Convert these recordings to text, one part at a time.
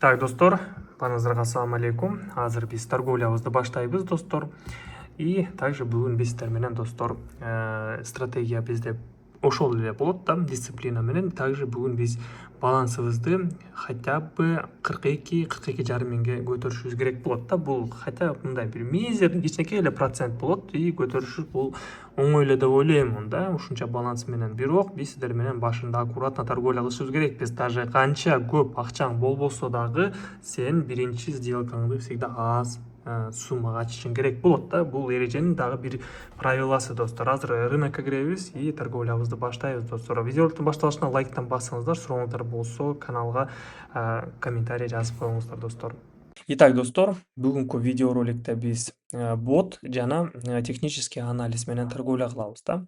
Так, достор, барыңыздарга ассаламу алейкум. Азыр биз торговлябызды баштайбыз, достор. И также бүгүн биз сиздер менен, достор, стратегия бизде ошол эле болот да, дисциплина менен. Также бүгүн биз балансыбызды хотя бы 42-42,5 миңге көтөрүшүбүз керек болот да. Бул хотя мындай бир мизер кичинекей эле процент болот и көтөрүшүбүз бул оңой эле деп ойлоймун да, ушунча баланс менен. Бирок биз сиздер менен башында аккуратно торговля кылышыбыз керекпиз. Даже канча көп акчаң болбосо дагы сен биринчи сделкаңды всегда аз суммага ачышың керек болот да. Бул эреженин дагы бир правиласы, достор. Азыр рынокко киребиз и торговлябызды баштайбыз, достор. Видеолордун башталышына лайктан бассаңыздар, сурооңуздар болсо каналга комментарий жазып коюңуздар, достор. Итак, достор, бүгүнкү видеороликте биз бот жана технический анализ менен торговля кылабыз да.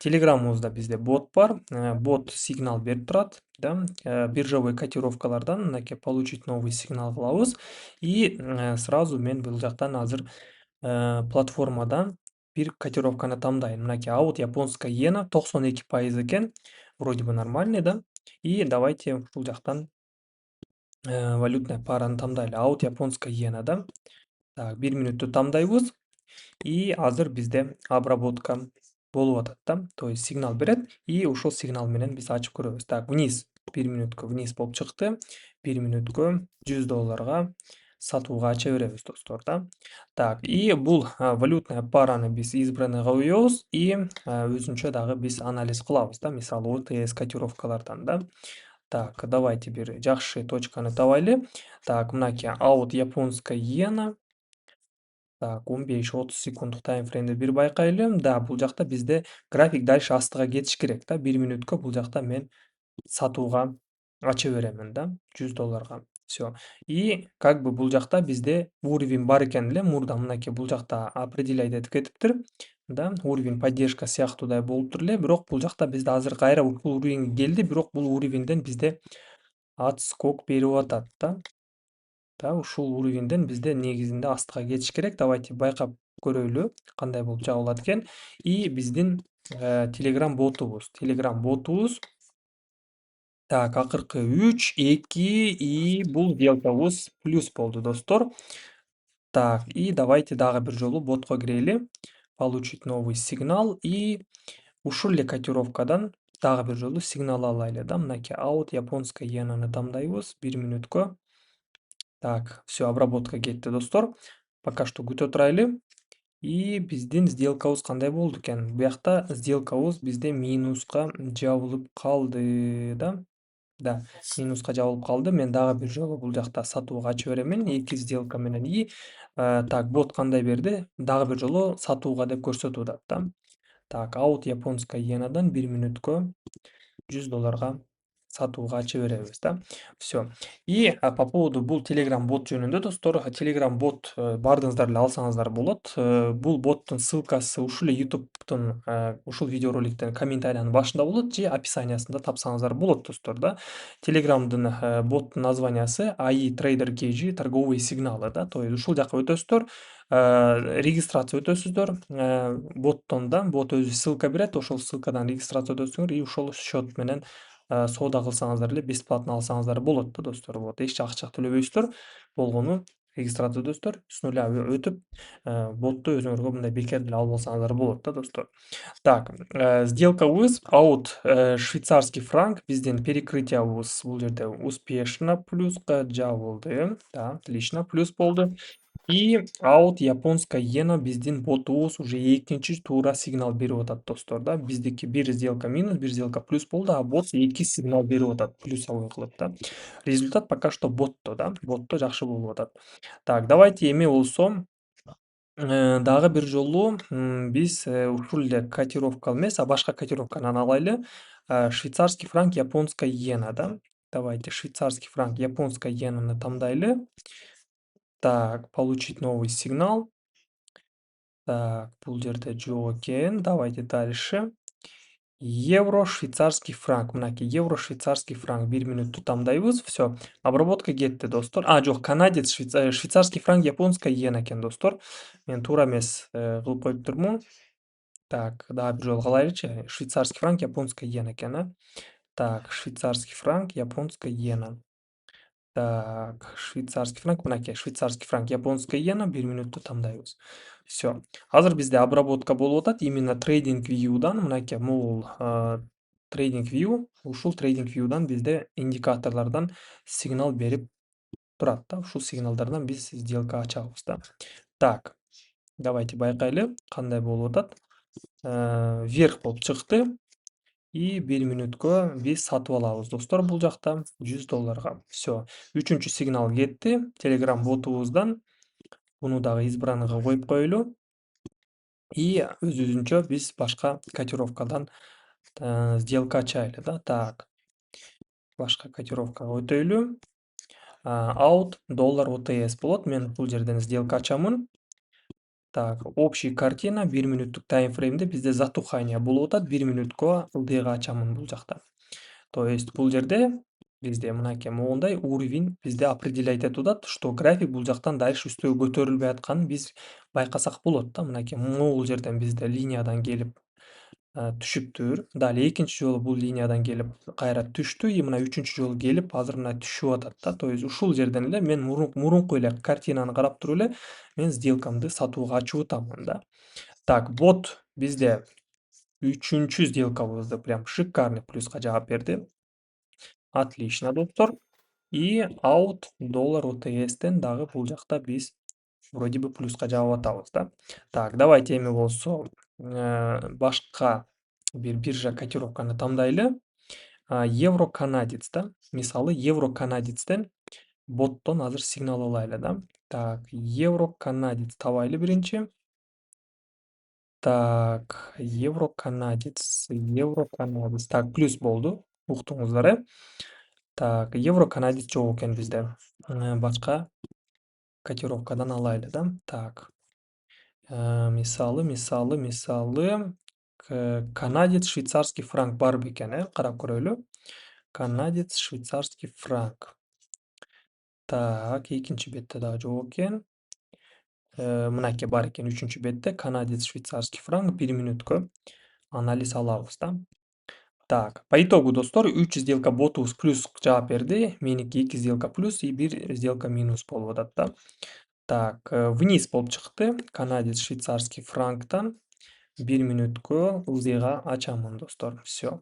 Телеграмыбызда бизде бот бар. Бот сигнал берип турат да. Биржевой котировкалардан мынакей получить новый сигнал кылабыз. И сразу мен бул жактан азыр платформадан бир котировканы тандайм. Мынакей аут японская иена 92% экен. Вроде бы нормальный, да. И давайте ушул жактан валютная параны тандайлы. Аут японская иена, да. Так, 1 минутту тандайбыз. И азыр бизде обработка болуп атат да. То есть сигнал берет и ушул сигнал менен биз ачып көрөбүз. Так, вниз 1 минутка вниз болуп чыкты. 1 минутка $100 сатууга ача беребиз, достор, да. Так, и бул валютная параны биз избранный коебуз и өзүнчө дагы биз анализ кылабыз да. Мисалы ОТС котировкалардан да. Так, давайте бир жакшы точканы табайлы. Так, мынакей аут японская иена. Так, 15-30 секунддук таймфреймди бир байкайлы. Да, бул жакта бизде график дальше астыга кетиш керек да. 1 минутка бул жакта мен сатууга ача беремин да, $100. Всё. И как бы бул жакта бизде уровень бар экен эле. Мурда мынакей бул жакта определять этип кетиптир. Да, уровень поддержка сыяктуудай болуптур эле. Бирок бул жакта бизде азыр кайра ушул уровеньге келди. Бирок бул уровеньден бизде отскок берип атат да. Да, ушул уровеньден бизде негизинде астыга кетиш керек. Давайте байкап көрөлү, кандай болуп жабылат экен. И биздин Telegram ботубуз. Так, акыркы 3, 2 и бул сделкабыз плюс болду, достор. Так, и давайте дагы бир жолу ботко кирели. Получить новый сигнал и ушул эле котировкадан дагы бир жолу сигнал алайлы да. Мынакей аут японская иенаны тандайбыз 1 минутка. Так, всё, обработка кетти, достор. Пока что күтө турайлы. И биздин сделкабыз кандай болду экен? Буякта сделкабыз бизде минуска жабылып калды да. Да, минуска жабылып калды. Мен дагы бир жолу бул жакта сатууга ача беремин. 2 сделка менен. И так, бот кандай берди? Дагы бир жолу сатууга деп көрсөтүп атат да. Так, аут японская иенадан 1 минутка $100 сатууга ача беребиз да. Всё. И по поводу бул Telegram бот жөнүндө, достор, Telegram бот бардыгыңыздар эле алсаңыздар болот. Бул боттун ссылкасы ушул эле YouTube'тун ушул видеороликтин комментариянын башында болот же описаниясында тапсаңыздар болот, достор, да. Telegram'дын боттун названиясы AI Trader KG торговые сигналы да. То есть ушул жака өтөсүздөр, регистрация өтөсүздөр боттон да. Бот өзү ссылка берет, ошол ссылкадан регистрация өтөсүңөр и ошол счет менен соода кылсаңыздар эле бесплатно алсаңыздар болот да, достор. Вот, эч акча төлөбөйсүздөр. Болгону регистрация өтөсүздөр, с нуля өтүп, ботту өзүңөргө мындай бекер деле алып алсаңыздар болот да, достор. Так, сделкабыз аут швейцарский франк биздин перекрытиябыз бул жерде успешно плюска жабылды. Да, отлично, плюс болду. И аут японская иена биздин ботубуз уже экинчи туура сигнал берип атат, достор, да. Биздики бир сделка минус, бир сделка плюс болду, а бот 2 сигнал берип атат, плюсовой кылып да. Результат пока что ботто, да, ботто жакшы болуп атат. Так, давайте эми болсо дагы бир жолу биз ушул эле котировка эмес, а башка котировканы алайлы. Швейцарский франк, японская иена, да. Давайте швейцарский франк, японская иенаны тандайлы. Так, получить новый сигнал. Так, бул жерде жок экен. Давайте дальше. Евро, швейцарский франк. Мынакей евро, швейцарский франк. 1 минутту тандайбыз. Всё. Обработка кетти, достор. Жок, канадец, швейцарский франк, японская иена экен, достор. Мен туура эмес кылып коюптурмун. Так, дагы бир жолу кылайлычы. Швейцарский франк, японская иена экен, а. Так, швейцарский франк, японская иена. Так, швейцарский франк, мынакей швейцарский франк, японская иена 1 минутта тандайбыз. Все. Азыр бизде обработка болуп атат. Именно трейдинг view'дан мынакей могул трейдинг view, ушул трейдинг view'дан бизде индикаторлордон сигнал берип турат да. Ушул сигналдардан биз сделка ачабыз да. Так, давайте байкайлы кандай болуп атат. Вверх болуп чыкты. И 1 минуткө биз сатып алабыз достор бул жакта $100. Все. Үчүнчү сигнал кетти. Telegram ботубуздан. Буну дагы избранныйга коюп коелу. И өзүбүзүнчө биз башка котировкадан сделка ачайлы да. Так. Башка котировкага өтөйлү. Out доллар OTS болот. Мен бул жерден сделка ачамын. Так, общий картина 1 минуттук таймфреймде бизде затухание болуп атат. 1 минуткө ылдыйга ачамын бул жакта. То есть бул жерде бизде мынакей могундай уровень бизде определять этип атат, что график бул жактан дальше үстөгө көтөрүлбөй атканын биз байкасак болот да. Мынакей могул жерден бизде линиядан келип түшүптүр. Далее экинчи жолу бул линиядан келип кайра түштү. И мына үчүнчү жолу келип азыр мына түшүп атат да. То есть ушул жерден эле мен мурунку эле картинаны карап туруп эле мен сделкамды сатууга ачып атамын да. Так, бот бизде үчүнчү сделкабызды прям шикарный плюска жаап берди. Отлично, достор. И out доллар OTS-тен дагы бул жакта биз вроде бы плюска жаап атабыз да. Так, давайте эми болсо башка бир биржа котировканы тандайлы. Евро канадец да. Мисалы евро канадецтен боттон азыр сигнал алайлы да. Так, евро канадец табайлы биринчи. Так, евро канадец. Так, плюс болду. Уктуңуздар, Так, евро канадец жок экен бизде. Башка котировкадан алайлы да. Так. Мисалы канадец швейцарский франк бар бекен, карап көрөлү. Канадец швейцарский франк. Так, экинчи бетте дагы жок экен. Мынакей бар экен үчүнчү бетте канадец швейцарский франк 1 минуткө анализ алабыз да. Так, по итогу, достор, 3 сделка ботубуз плюс жаап берди. Меники 2 сделка плюс и 1 сделка минус болуп атат да. Так, вниз болуп чыкты. Канадец швейцарский франктан 1 минуткө ылдыйга ачамын, достор. Все.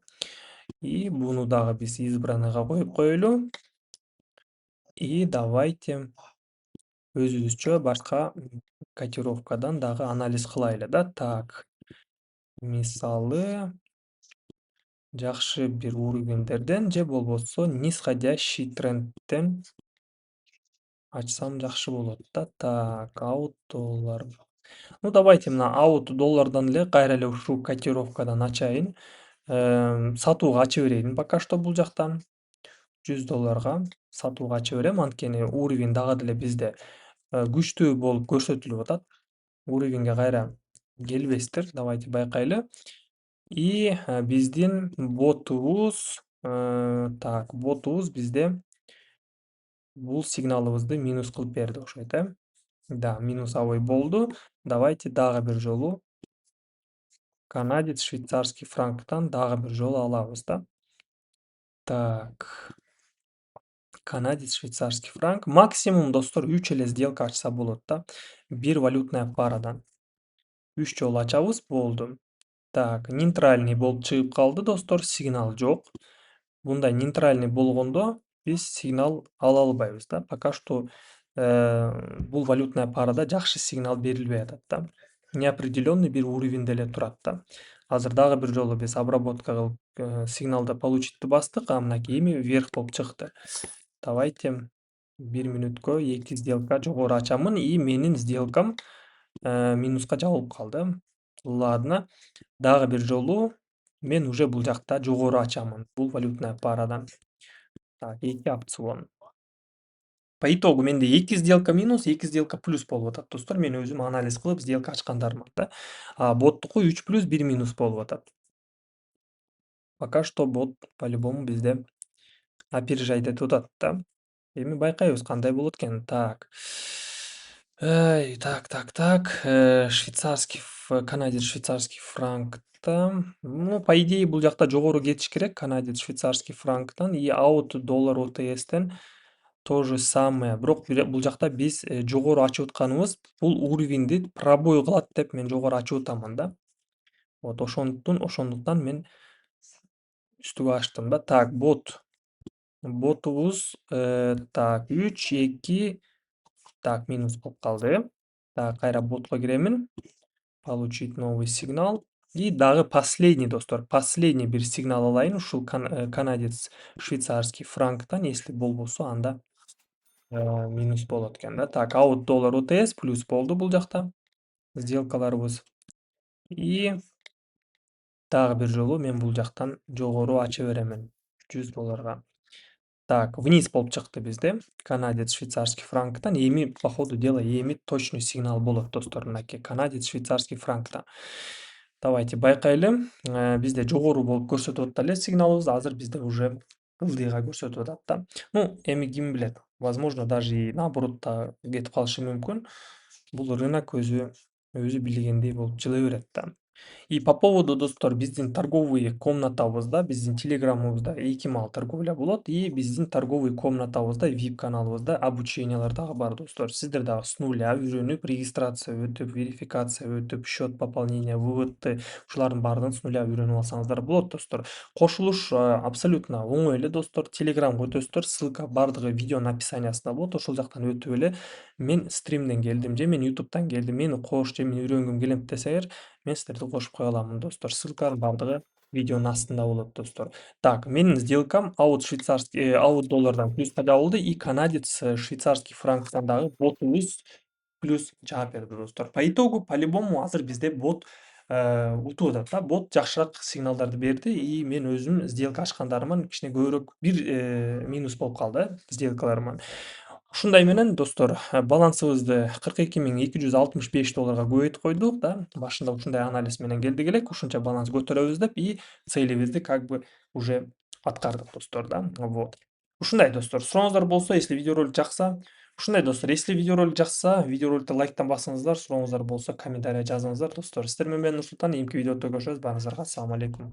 И буну дагы биз избранныйга коюп коелу. И давайте өзүбүзчө башка котировкадан дагы анализ кылайлы да. Так, мисалы жакшы бир уровеньдерден же болбосо нисходящий трендтен ачсам жакшы болот да. Так, out доллар. Ну, давайте мына out доллардан эле кайра эле ушул котировкадан ачайын. Сатууга ача берейин пока что бул жактан. $100 сатууга ача берем. Анткени уровень дагы деле бизде күчтүү болуп көрсөтүлүп атат. Уровеньге кайра келбестир. Давайте байкайлы. И биздин ботубуз, так, ботубуз бизде бул сигналыбызды минус кылып берди окшойт, Да, минусовой болду. Давайте дагы бир жолу канадец швейцарский франктан дагы бир жолу алабыз да. Так. Канадец швейцарский франк. Максимум, достор, 3 эле сделка ачса болот да. Бир валютная парадан. 3 жолу ачабыз, болду. Так, нейтральный болуп чыгып калды, достор, сигнал жок. Мындай нейтральный болгондо биз сигнал ала албайбыз да. Пока что бул валютная парада жакшы сигнал берилбей атат да. Неопределенный бир уровеньде эле турат да. Азыр дагы бир жолу биз обработка кылып сигналды получитти бастык, мынакей эми вверх болуп чыкты. Давайте 1 минуткө 2 сделка жогору ачамын и менин сделкам минуска жабылып калды. Ладно. Дагы бир жолу мен уже бул жакта жогору ачамын бул валютная парадан. Так, 2 опцион. По итогу менде 2 сделка минус, 2 сделка плюс болуп атат, достор. Мен өзүм анализ кылып сделка ачкандармын да. Боттуку 3 плюс 1 минус болуп атат. Пока что бот по-любому бизде опережать этип атат да. Эми байкайбыз кандай болот экен. Так. Так. Швейцарский канадец швейцарский франкта. Ну, по идее, бул жакта жогору кетиш керек. Канадец швейцарский франктан и out доллар OTS-тен то же самое. Бирок бул жакта биз жогору ачып атканыбыз бул уровеньди пробой кылат деп мен жогору ачып атамын да. Вот ошондуктан мен үстүгө ачтым да. Так, ботубуз так 3, 2, так минус болуп калды. Так, кайра ботко киремин. Получить новый сигнал. И дагы последний, достор, последний бир сигнал алайын. Ушул канадец швейцарский франктан, если болбосо, анда минус болот экен да. Так, аут доллар ОТС плюс болду бул жакта сделкаларыбыз. И дагы бир жолу мен бул жактан жогору ача беремин 100 долларга. Так, вниз болуп чыкты бизде. Канадец швейцарский франктан. Эми по ходу дела эми точный сигнал болот, достор, мынакей канадец швейцарский франктан. Давайте байкайлы. Бизде жогору болуп көрсөтүп атат эле сигналыбыз. Азыр бизде уже ылдыйга көрсөтүп атат да. Ну, эми ким билет? Возможно, даже и наоборот да кетип калышы мүмкүн. Бул рынок өзү билгендей болуп жылы берет да. И по поводу, достор, биздин торговый комнатабызда, биздин телеграмыбызда 2 маал торговля болот. И биздин торговый комнатабызда, VIP каналыбызда обучениялар дагы бар, достор. Сиздер дагы с нуля үйрөнүп, регистрация өтүп, верификация өтүп, счет пополнения, вывод ушулардын баарын с нуля үйрөнүп алсаңыздар болот, достор. Кошулуш абсолютно оңой эле, достор. Телеграмга өтөсүздөр, ссылка бардыгы видеонун описаниясында болот. Ошол жактан өтүп эле мен стримден келдим же мен ютубтан келдим, мени кош же мен үйрөнгүм келет десеңер, мен сиздерди кошуп кое аламын, достор. Ссылкалардын бардыгы видеонун астында болот, достор. Так, менин сделкам аут доллардан плюска жабылды и канадец швейцарский франктан дагы ботубуз плюс жаап берди, достор. По итогу, по-любому азыр бизде бот утуп атат да. Бот жакшыраак сигналдарды берди и мен өзүм сделка ачкандарыман кичине көбүрөөк бир минус болуп калды сделкаларыман. Ушундай менен, достор, балансыбызды 42.265 долларга көбөйтүп койдук да. Башында ушундай анализ менен келдик элек, ушунча баланс көтөрөбүз деп и целибизди как бы уже аткардык, достор, да. Вот. Ушундай, достор. Сурооңуздар болсо, если видеоролик жакса, ушундай, достор, если видеоролик жакса, видеороликту лайктан басыңыздар, сурооңуздар болсо комментария жазыңыздар, достор. Сиздер менен мен Нурсултан, кийинки видеодо көрүшөбүз. Баарыңыздарга ассаламу алейкум.